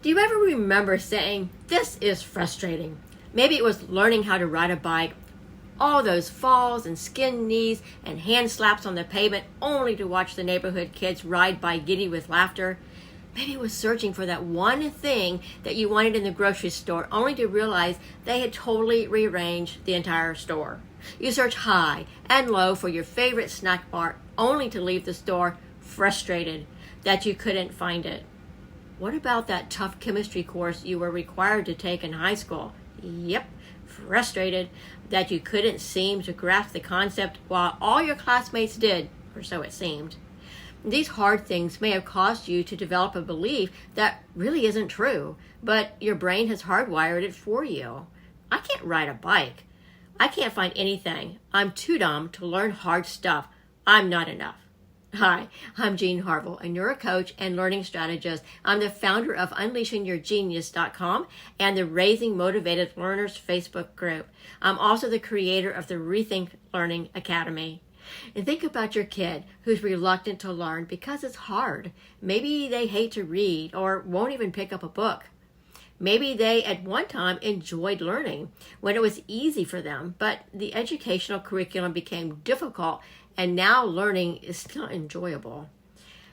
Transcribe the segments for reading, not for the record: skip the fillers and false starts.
Do you ever remember saying, "This is frustrating"? Maybe it was learning how to ride a bike, all those falls and skinned knees and hand slaps on the pavement only to watch the neighborhood kids ride by giddy with laughter. Maybe it was searching for that one thing that you wanted in the grocery store only to realize they had totally rearranged the entire store. You search high and low for your favorite snack bar only to leave the store frustrated that you couldn't find it. What about that tough chemistry course you were required to take in high school? Yep, frustrated that you couldn't seem to grasp the concept while all your classmates did, or so it seemed. These hard things may have caused you to develop a belief that really isn't true, but your brain has hardwired it for you. I can't ride a bike. I can't find anything. I'm too dumb to learn hard stuff. I'm not enough. Hi, I'm Jean Harville, and you're a coach and learning strategist. I'm the founder of UnleashingYourGenius.com and the Raising Motivated Learners Facebook group. I'm also the creator of the Rethink Learning Academy. And think about your kid who's reluctant to learn because it's hard. Maybe they hate to read or won't even pick up a book. Maybe they at one time enjoyed learning when it was easy for them, but the educational curriculum became difficult and now learning is not enjoyable.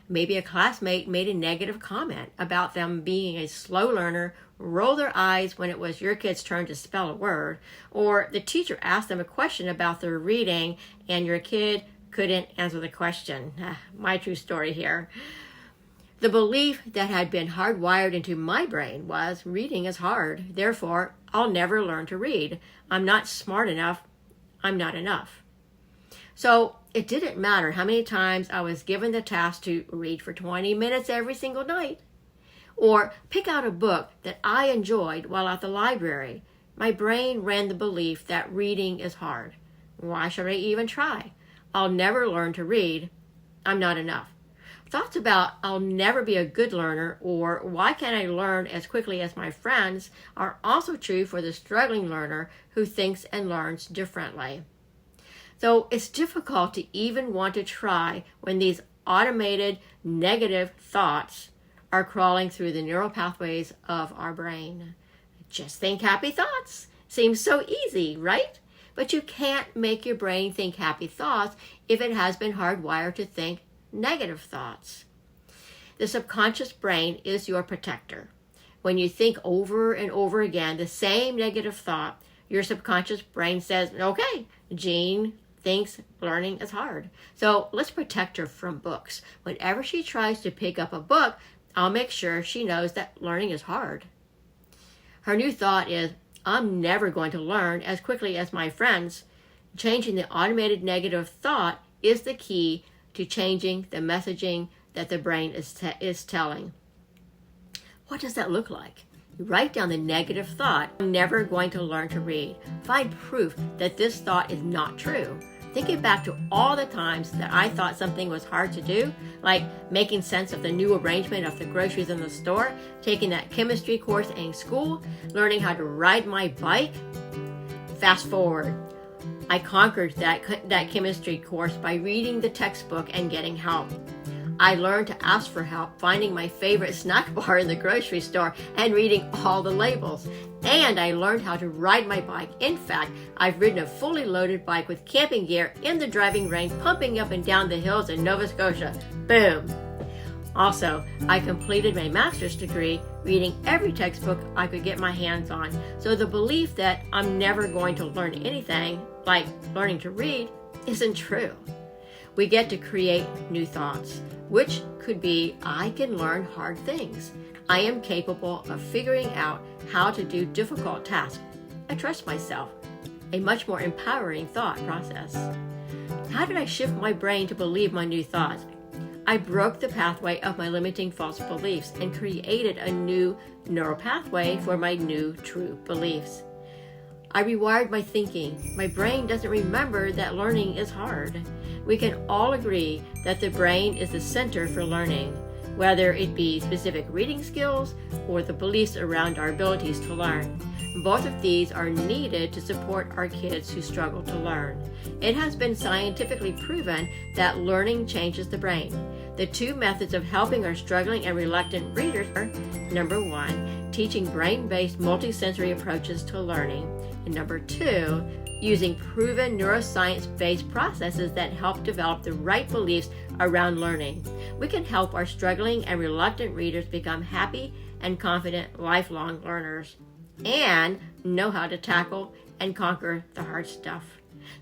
Maybe a classmate made a negative comment about them being a slow learner, rolled their eyes when it was your kid's turn to spell a word, or the teacher asked them a question about their reading and your kid couldn't answer the question. My true story here. The belief that had been hardwired into my brain was reading is hard, therefore I'll never learn to read. I'm not smart enough. I'm not enough. So it didn't matter how many times I was given the task to read for 20 minutes every single night, or pick out a book that I enjoyed while at the library. My brain ran the belief that reading is hard. Why should I even try? I'll never learn to read. I'm not enough. Thoughts about I'll never be a good learner or why can't I learn as quickly as my friends are also true for the struggling learner who thinks and learns differently. So it's difficult to even want to try when these automated negative thoughts are crawling through the neural pathways of our brain. Just think happy thoughts. Seems so easy, right? But you can't make your brain think happy thoughts if it has been hardwired to think negative thoughts. The subconscious brain is your protector. When you think over and over again the same negative thought, your subconscious brain says, okay, Jean thinks learning is hard. So let's protect her from books. Whenever she tries to pick up a book, I'll make sure she knows that learning is hard. Her new thought is, I'm never going to learn as quickly as my friends. Changing the automated negative thought is the key to changing the messaging that the brain is telling. What does that look like? You write down the negative thought, I'm never going to learn to read. Find proof that this thought is not true. Think it back to all the times that I thought something was hard to do, like making sense of the new arrangement of the groceries in the store, taking that chemistry course in school, learning how to ride my bike. Fast forward. I conquered that chemistry course by reading the textbook and getting help. I learned to ask for help finding my favorite snack bar in the grocery store and reading all the labels. And I learned how to ride my bike. In fact, I've ridden a fully loaded bike with camping gear in the driving range, pumping up and down the hills in Nova Scotia. Boom! Also, I completed my master's degree reading every textbook I could get my hands on. So the belief that I'm never going to learn anything, like learning to read, isn't true. We get to create new thoughts, which could be, I can learn hard things. I am capable of figuring out how to do difficult tasks. I trust myself. A much more empowering thought process. How did I shift my brain to believe my new thoughts? I broke the pathway of my limiting false beliefs and created a new neural pathway for my new true beliefs. I rewired my thinking. My brain doesn't remember that learning is hard. We can all agree that the brain is the center for learning, whether it be specific reading skills or the beliefs around our abilities to learn. Both of these are needed to support our kids who struggle to learn. It has been scientifically proven that learning changes the brain. The two methods of helping our struggling and reluctant readers are, Number 1, teaching brain-based multisensory approaches to learning. And number 2, using proven neuroscience-based processes that help develop the right beliefs around learning. We can help our struggling and reluctant readers become happy and confident lifelong learners and know how to tackle and conquer the hard stuff.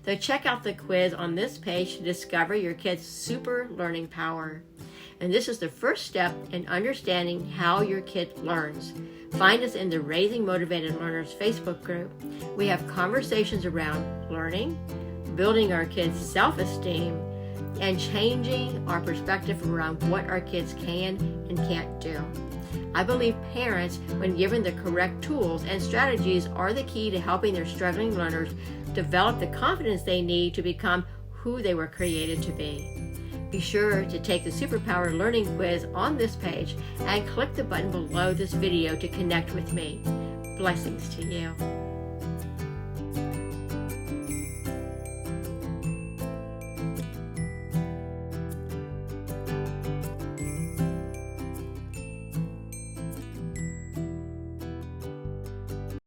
So check out the quiz on this page to discover your kid's super learning power. And this is the first step in understanding how your kid learns. Find us in the Raising Motivated Learners Facebook group. We have conversations around learning, building our kids' self-esteem, and changing our perspective around what our kids can and can't do. I believe parents, when given the correct tools and strategies, are the key to helping their struggling learners develop the confidence they need to become who they were created to be. Be sure to take the Superpower Learning Quiz on this page and click the button below this video to connect with me. Blessings to you.